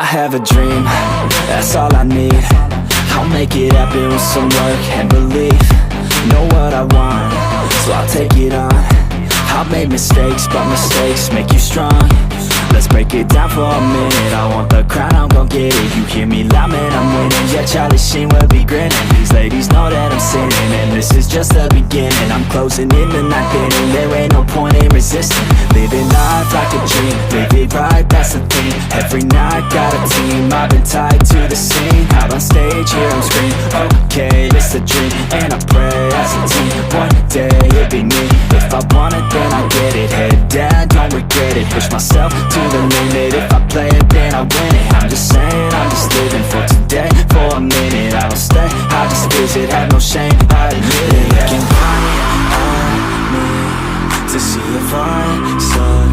have a dream, that's all I need. I'll make it happen with some work and belief. Know what I want, so I'll take it on. I've made mistakes, but mistakes make you strong. Let's break it down for a minute. I want the crown, I'm gon' get it. You hear me loud, man, I'm winning. Yeah, Charlie Sheen will be grinning. These ladies know that I'm sinning, and this is just the beginning. I'm closing in the night inning. There ain't no point in resisting. Living life like a dream, live it right, that's the thing. Every night, got a team, I've been tied to the scene. Out on stage, here I'm screaming, okay, it's a dream. And I pray as a team, one day it'll be me. If I want it, then I get it. Head down, don't regret it. Push myself to the limit. If I play it, then I win it. I'm just saying, I'm just living for today. For a minute, I don't stay, I just visit. Have no shame, I admit it. Looking right at me to see if I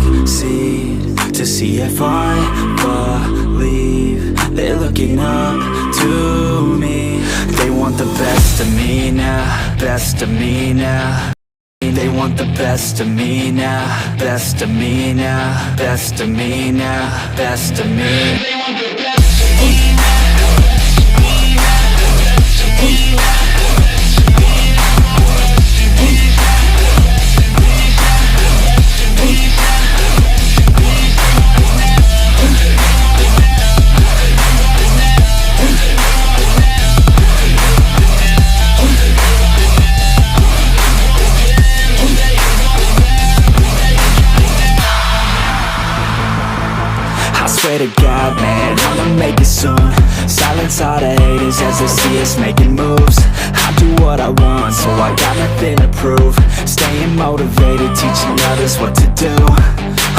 succeed, to see if I believe. They're looking up to me. They want the best of me now, best of me now. They want the best of me now, best of me now, best of me now, best of me. They want the best of me now. Swear to God, man, I'ma make it soon. Silence all the haters as they see us making moves. I do what I want, so I got nothing to prove. Staying motivated, teaching others what to do.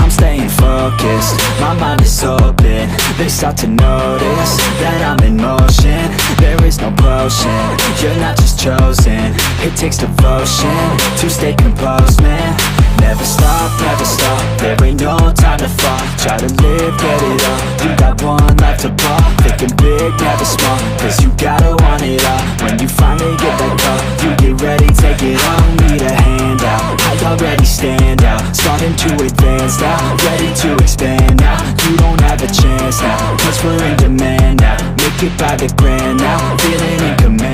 I'm staying focused, my mind is open. They start to notice that I'm in motion. There is no potion, you're not just chosen. It takes devotion to stay composed, man. Never stop, there ain't no time to fall. Try to live, get it all, you got one life to ball. Thinking big, never small, cause you gotta want it all. When you finally get that call, you get ready, take it on. Need a handout, I already stand out. Starting to advance now, ready to expand now. You don't have a chance now, cause we're in demand now. Make it by the grand now, feeling in command.